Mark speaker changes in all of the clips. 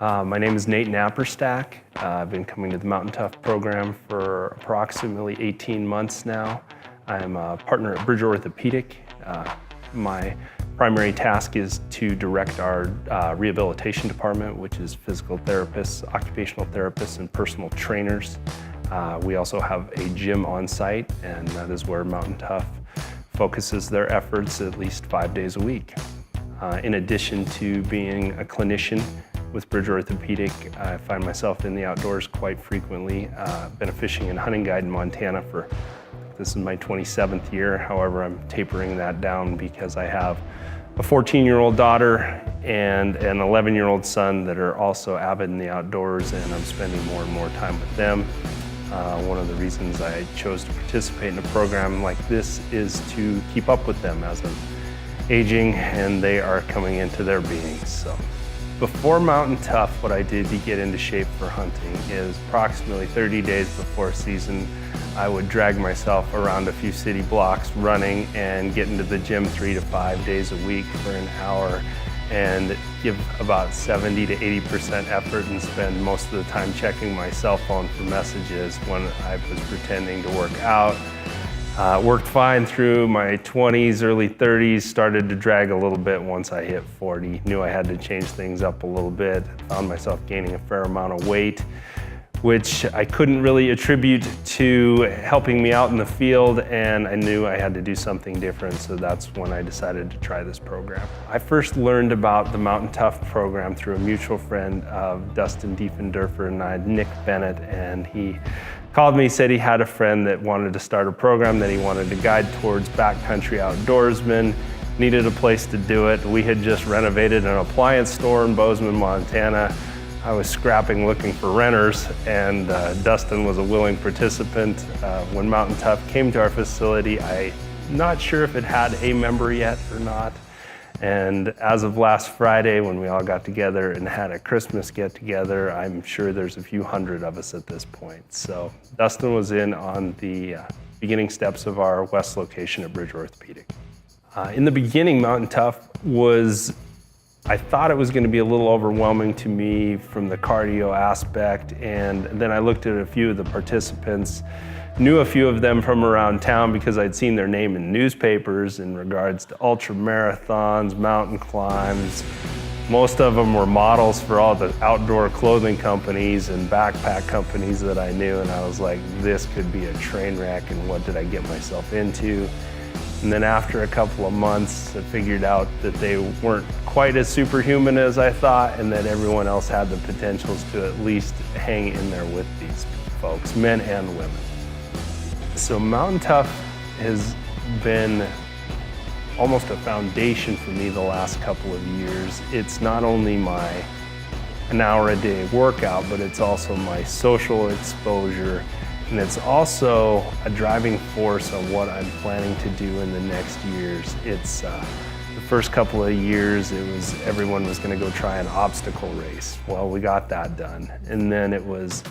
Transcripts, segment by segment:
Speaker 1: My name is Nate Naperstek. I've been coming to the Mountain Tough program for approximately 18 months now. I'm a partner at Bridge Orthopedic. My primary task is to direct our rehabilitation department, which is physical therapists, occupational therapists, and personal trainers. We also have a gym on site, and that is where Mountain Tough focuses their efforts at least 5 days a week. In addition to being a clinician with Bridge Orthopedic, I find myself in the outdoors quite frequently. Been a fishing and hunting guide in Montana for, this is my 27th year. However, I'm tapering that down because I have a 14-year-old daughter and an 11-year-old son that are also avid in the outdoors, and I'm spending more and more time with them. One of the reasons I chose to participate in a program like this is to keep up with them as I'm aging and they are coming into their beings. So, before Mountain Tough, what I did to get into shape for hunting is approximately 30 days before season, I would drag myself around a few city blocks running and get into the gym 3 to 5 days a week for an hour and give about 70 to 80% effort and spend most of the time checking my cell phone for messages when I was pretending to work out. Worked fine through my 20s, early 30s, started to drag a little bit once I hit 40. Knew I had to change things up a little bit. Found myself gaining a fair amount of weight, which I couldn't really attribute to helping me out in the field, and I knew I had to do something different, so that's when I decided to try this program. I first learned about the Mountain Tough program through a mutual friend of Dustin Diefendorfer and I, Nick Bennett, and he called me, said he had a friend that wanted to start a program that he wanted to guide towards backcountry outdoorsmen, needed a place to do it. We had just renovated an appliance store in Bozeman, Montana. I was scrapping looking for renters, and Dustin was a willing participant. When Mountain Tough came to our facility, I'm not sure if it had a member yet or not. And as of last Friday, when we all got together and had a Christmas get together, I'm sure there's a few hundred of us at this point. So Dustin was in on the beginning steps of our West location at Bridge Orthopedic. In the beginning, Mountain Tough I thought it was going to be a little overwhelming to me from the cardio aspect, and then I looked at a few of the participants, knew a few of them from around town because I'd seen their name in newspapers in regards to ultra marathons, mountain climbs. Most of them were models for all the outdoor clothing companies and backpack companies that I knew, and I was like, this could be a train wreck, and what did I get myself into? And then after a couple of months, I figured out that they weren't quite as superhuman as I thought, and that everyone else had the potentials to at least hang in there with these folks, men and women. So Mountain Tough has been almost a foundation for me the last couple of years. It's not only an hour a day workout, but it's also my social exposure. And it's also a driving force on what I'm planning to do in the next years. It's the first couple of years, everyone was going to go try an obstacle race. Well, we got that done. And then it was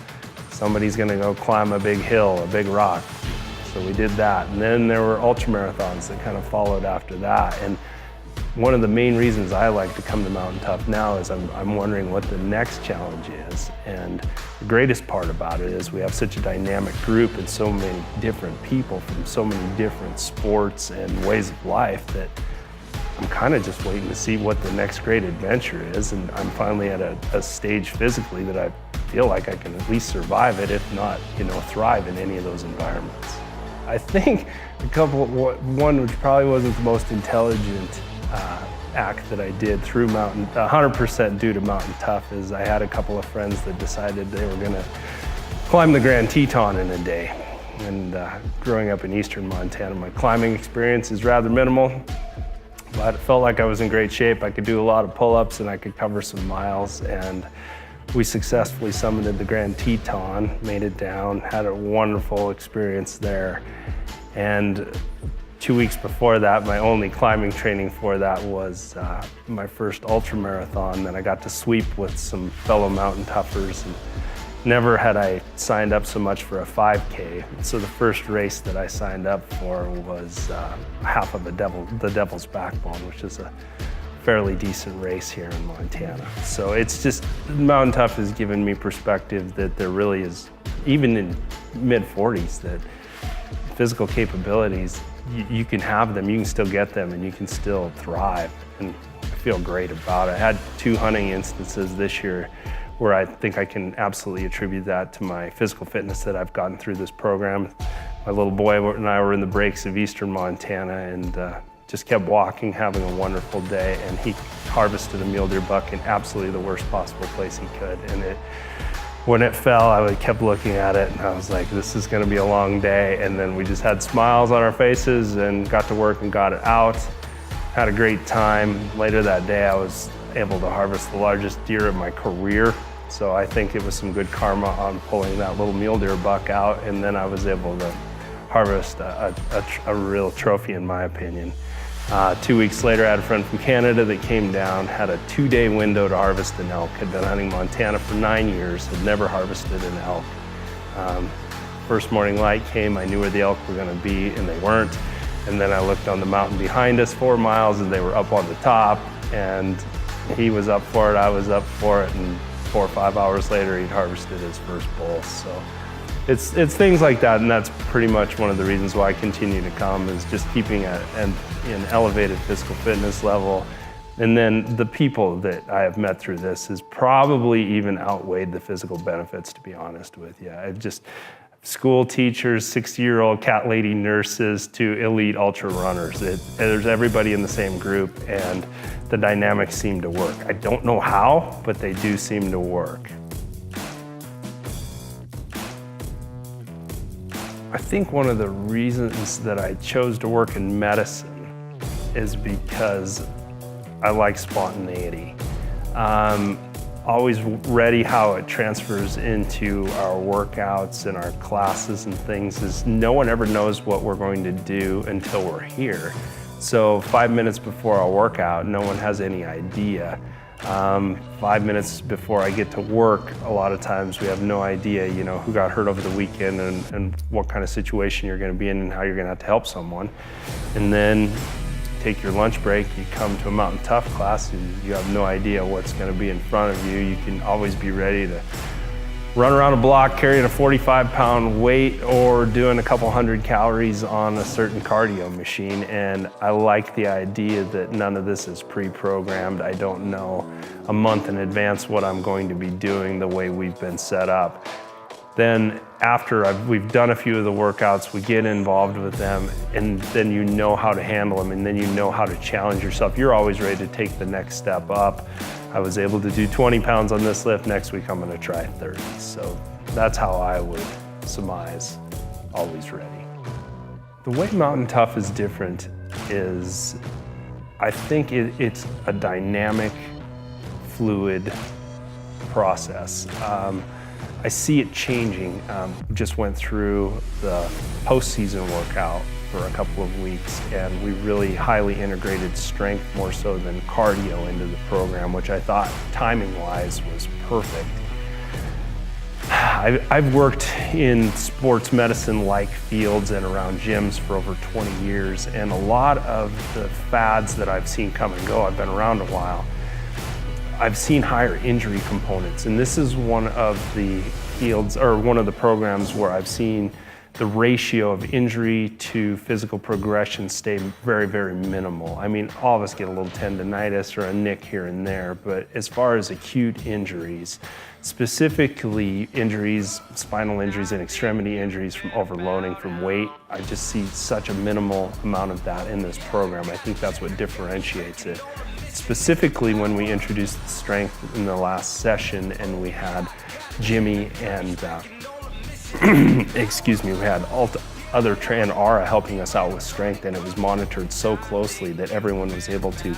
Speaker 1: somebody's going to go climb a big hill, a big rock. So we did that. And then there were ultramarathons that kind of followed after that. And one of the main reasons I like to come to Mountain Tough now is I'm wondering what the next challenge is. And the greatest part about it is we have such a dynamic group and so many different people from so many different sports and ways of life that I'm kind of just waiting to see what the next great adventure is. And I'm finally at a stage physically that I feel like I can at least survive it, if not, thrive in any of those environments. I think one which probably wasn't the most intelligent act that I did through 100% due to Mountain Tough is I had a couple of friends that decided they were going to climb the Grand Teton in a day. And growing up in eastern Montana, my climbing experience is rather minimal, but it felt like I was in great shape. I could do a lot of pull-ups and I could cover some miles, and we successfully summited the Grand Teton, made it down, had a wonderful experience there. And 2 weeks before that, my only climbing training for that was my first ultramarathon that I got to sweep with some fellow Mountain Toughers. And never had I signed up so much for a 5K. So the first race that I signed up for was half of the Devil's Backbone, which is a fairly decent race here in Montana. So it's just, Mountain Tough has given me perspective that there really is, even in mid-40s, that physical capabilities, you can have them, you can still get them, and you can still thrive. And I feel great about it. I had 2 hunting instances this year where I think I can absolutely attribute that to my physical fitness that I've gotten through this program. My little boy and I were in the breaks of eastern Montana and just kept walking, having a wonderful day, and he harvested a mule deer buck in absolutely the worst possible place he could. And when it fell, I kept looking at it and I was like, this is gonna be a long day. And then we just had smiles on our faces and got to work and got it out. Had a great time. Later that day, I was able to harvest the largest deer of my career. So I think it was some good karma on pulling that little mule deer buck out, and then I was able to harvest a real trophy, in my opinion. 2 weeks later, I had a friend from Canada that came down, had a 2-day window to harvest an elk, had been hunting Montana for 9 years, had never harvested an elk. First morning light came, I knew where the elk were gonna be, and they weren't. And then I looked on the mountain behind us 4 miles, and they were up on the top, and he was up for it, I was up for it, and 4 or 5 hours later, he'd harvested his first bull. So it's things like that, and that's pretty much one of the reasons why I continue to come, is just keeping an elevated physical fitness level. And then the people that I have met through this has probably even outweighed the physical benefits, to be honest with you. I've just, school teachers, 60-year-old cat lady nurses to elite ultra runners. There's everybody in the same group, and the dynamics seem to work. I don't know how, but they do seem to work. I think one of the reasons that I chose to work in medicine is because I like spontaneity. Always ready how it transfers into our workouts and our classes and things is no one ever knows what we're going to do until we're here. So 5 minutes before our workout, no one has any idea. 5 minutes before I get to work, a lot of times we have no idea, you know, who got hurt over the weekend and what kind of situation you're going to be in and how you're going to have to help someone. And then take your lunch break, you come to a Mountain Tough class and you have no idea what's going to be in front of you. You can always be ready to run around a block carrying a 45-pound weight or doing a couple 100 calories on a certain cardio machine. And I like the idea that none of this is pre-programmed. I don't know a month in advance what I'm going to be doing the way we've been set up. Then after we've done a few of the workouts, we get involved with them, and then you know how to handle them, and then you know how to challenge yourself. You're always ready to take the next step up. I was able to do 20 pounds on this lift. Next week, I'm gonna try 30. So that's how I would surmise always ready. The way Mountain Tough is different is, I think it's a dynamic, fluid process. I see it changing. Just went through the postseason workout for a couple of weeks, and we really highly integrated strength more so than cardio into the program, which I thought timing-wise was perfect. I've worked in sports medicine-like fields and around gyms for over 20 years, and a lot of the fads that I've seen come and go, I've been around a while, I've seen higher injury components, and this is one of the fields, or one of the programs where I've seen the ratio of injury to physical progression stay very, very minimal. I mean, all of us get a little tendonitis or a nick here and there, but as far as acute injuries, specifically injuries, spinal injuries and extremity injuries from overloading from weight, I just see such a minimal amount of that in this program. I think that's what differentiates it. Specifically when we introduced the strength in the last session and we had Jimmy and excuse me, we had other and Ara helping us out with strength, and it was monitored so closely that everyone was able to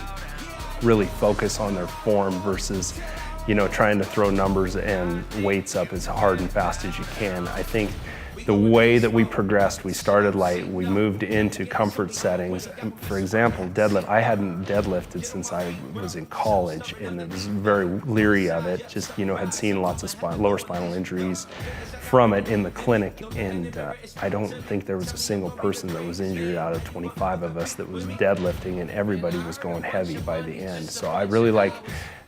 Speaker 1: really focus on their form versus, you know, trying to throw numbers and weights up as hard and fast as you can. I think the way that we progressed, we started light, we moved into comfort settings. For example, deadlift, I hadn't deadlifted since I was in college, and I was very leery of it, just, had seen lots of lower spinal injuries from it in the clinic, and I don't think there was a single person that was injured out of 25 of us that was deadlifting, and everybody was going heavy by the end. So I really like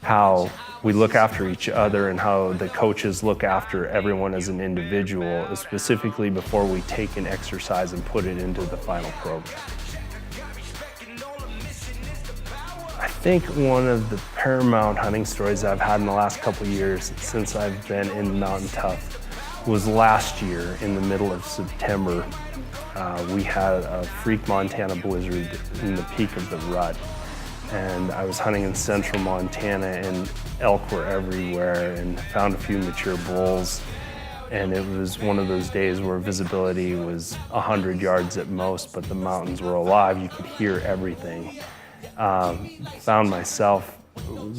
Speaker 1: how we look after each other and how the coaches look after everyone as an individual, specifically before we take an exercise and put it into the final program. I think one of the paramount hunting stories I've had in the last couple of years since I've been in Mountain Tough was last year in the middle of September. We had a freak Montana blizzard in the peak of the rut. And I was hunting in central Montana, and elk were everywhere, and found a few mature bulls. And it was one of those days where visibility was 100 yards at most, but the mountains were alive. You could hear everything. Found myself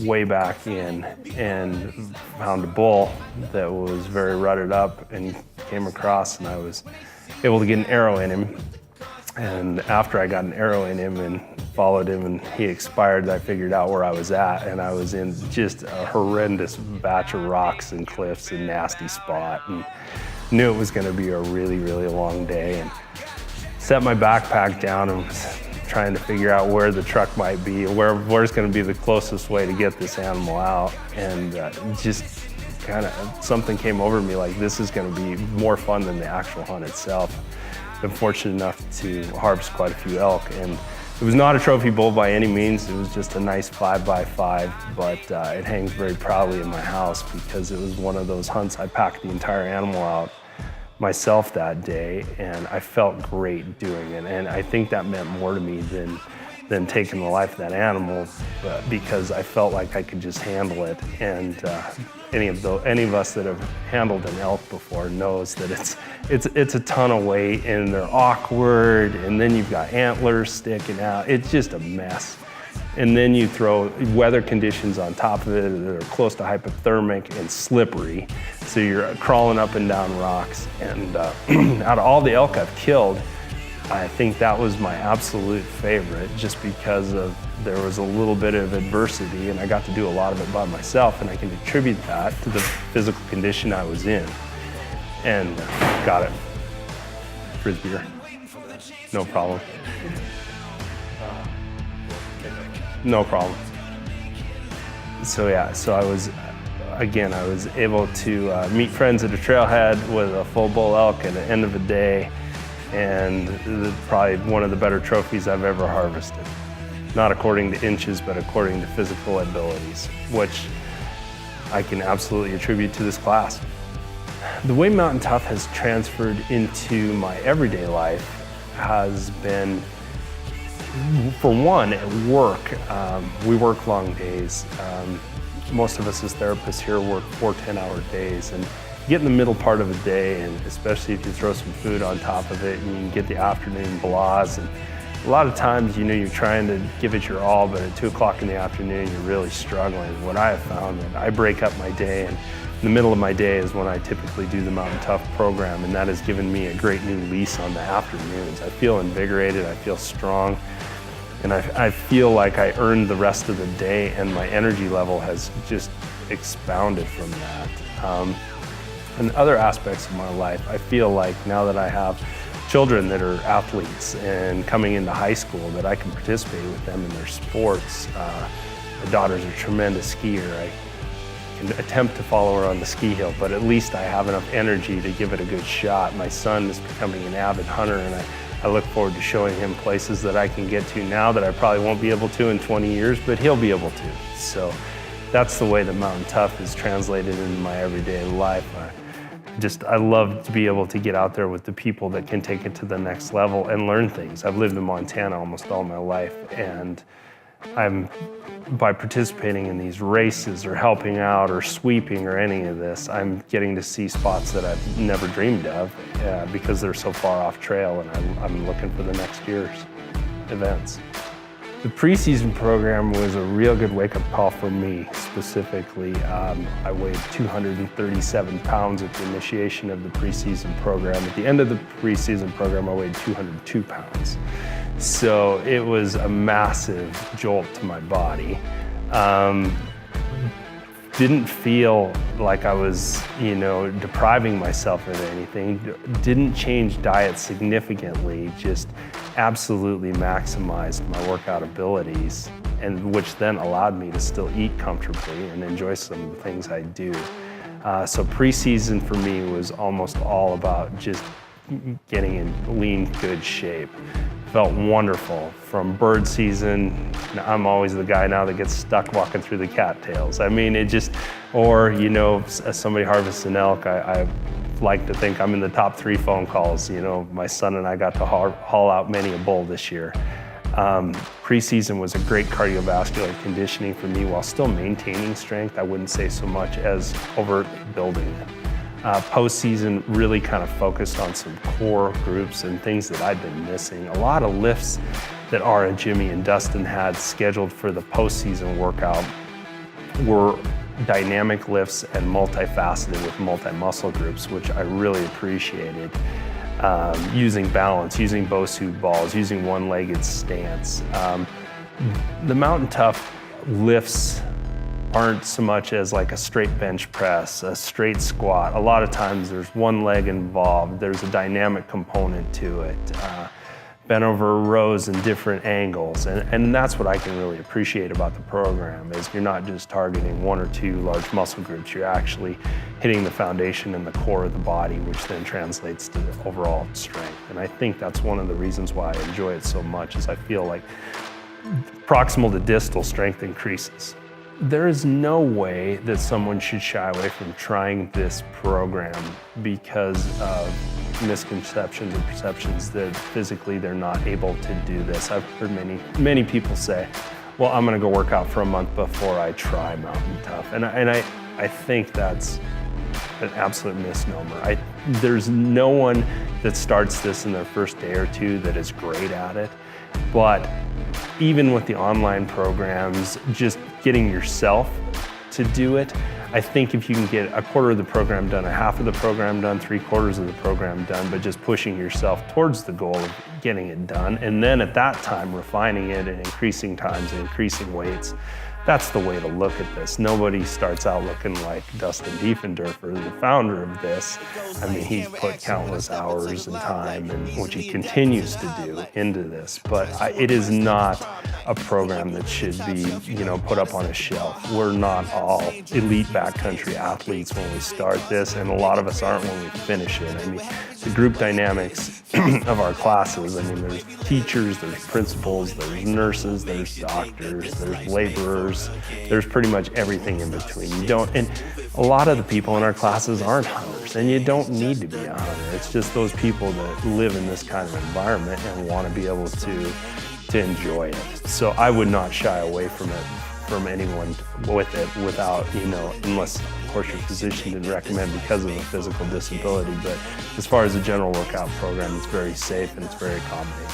Speaker 1: way back in and found a bull that was very rutted up and came across, and I was able to get an arrow in him. And after I got an arrow in him and followed him and he expired, I figured out where I was at, and I was in just a horrendous batch of rocks and cliffs and nasty spot, and knew it was gonna be a really, really long day, and set my backpack down and was trying to figure out where the truck might be, where's gonna be the closest way to get this animal out, and just kind of something came over me like, this is gonna be more fun than the actual hunt itself. Been fortunate enough to harvest quite a few elk, and it was not a trophy bull by any means. It was just a nice 5x5, but it hangs very proudly in my house because it was one of those hunts I packed the entire animal out myself that day, and I felt great doing it. And I think that meant more to me than taking the life of that animal, because I felt like I could just handle it. And any of us that have handled an elk before knows that it's a ton of weight, and they're awkward, and then you've got antlers sticking out. It's just a mess. And then you throw weather conditions on top of it that are close to hypothermic and slippery, so you're crawling up and down rocks. And out of all the elk I've killed, I think that was my absolute favorite, just because there was a little bit of adversity, and I got to do a lot of it by myself, and I can attribute that to the physical condition I was in. And got it. Frisbee, no problem. No problem. So yeah, I was able to meet friends at a trailhead with a full bull elk at the end of the day, and probably one of the better trophies I've ever harvested. Not according to inches, but according to physical abilities, which I can absolutely attribute to this class. The way Mountain Tough has transferred into my everyday life has been, for one, at work. We work long days. Most of us as therapists here work 4 10-hour days, and get in the middle part of a day, and especially if you throw some food on top of it, and you can get the afternoon blahs. And a lot of times, you're trying to give it your all, but at 2 o'clock in the afternoon, you're really struggling. What I have found that I break up my day, and in the middle of my day is when I typically do the Mountain Tough program, and that has given me a great new lease on the afternoons. I feel invigorated, I feel strong, and I feel like I earned the rest of the day, and my energy level has just expounded from that. And other aspects of my life, I feel like now that I have children that are athletes and coming into high school, that I can participate with them in their sports. My daughter's a tremendous skier. I can attempt to follow her on the ski hill, but at least I have enough energy to give it a good shot. My son is becoming an avid hunter, and I look forward to showing him places that I can get to now that I probably won't be able to in 20 years, but he'll be able to. So that's the way that Mountain Tough is translated into my everyday life. I love to be able to get out there with the people that can take it to the next level and learn things. I've lived in Montana almost all my life, and by participating in these races or helping out or sweeping or any of this, I'm getting to see spots that I've never dreamed of because they're so far off trail, and I'm looking for the next year's events. The preseason program was a real good wake-up call for me specifically. I weighed 237 pounds at the initiation of the preseason program. At the end of the preseason program, I weighed 202 pounds. So it was a massive jolt to my body. Didn't feel like I was, depriving myself of anything. Didn't change diet significantly, just absolutely maximized my workout abilities, and which then allowed me to still eat comfortably and enjoy some of the things I do. So preseason for me was almost all about just getting in lean, good shape. Felt wonderful. From bird season, I'm always the guy now that gets stuck walking through the cattails. I mean, as somebody harvests an elk, I like to think I'm in the top 3 phone calls. My son and I got to haul out many a bull this year. Preseason was a great cardiovascular conditioning for me while still maintaining strength. I wouldn't say so much as overtly building it. Postseason really kind of focused on some core groups and things that I'd been missing. A lot of lifts that Ara, Jimmy, and Dustin had scheduled for the postseason workout were dynamic lifts and multifaceted with multi-muscle groups, which I really appreciated. Using balance, using Bosu balls, using one-legged stance. The Mountain Tough lifts aren't so much as like a straight bench press, a straight squat. A lot of times there's one leg involved. There's a dynamic component to it. Bent over rows in different angles. And that's what I can really appreciate about the program is you're not just targeting 1 or 2 large muscle groups. You're actually hitting the foundation and the core of the body, which then translates to overall strength. And I think that's one of the reasons why I enjoy it so much is I feel like proximal to distal strength increases. There is no way that someone should shy away from trying this program because of misconceptions or perceptions that physically they're not able to do this. I've heard many people say, well, I'm gonna go work out for a month before I try Mountain Tough. And I think that's an absolute misnomer. There's no one that starts this in their first day or 2 that is great at it. But even with the online programs, just getting yourself to do it, I think if you can get a quarter of the program done, a half of the program done, 3/4 of the program done, but just pushing yourself towards the goal of getting it done, and then at that time refining it and increasing times and increasing weights, that's the way to look at this. Nobody starts out looking like Dustin Diefendorfer, the founder of this. I mean, he put countless hours and time, and which he continues to do, into this. But it is not a program that should be, put up on a shelf. We're not all elite backcountry athletes when we start this, and a lot of us aren't when we finish it. I mean, the group dynamics of our classes, I mean, there's teachers, there's principals, there's nurses, there's doctors, there's laborers, there's pretty much everything in between. And a lot of the people in our classes aren't hunters, and you don't need to be a hunter. It's just those people that live in this kind of environment and want to be able to enjoy it. So I would not shy away from it, from anyone with it without, unless of course your physician didn't recommend because of a physical disability. But as far as the general workout program, it's very safe and it's very accommodating.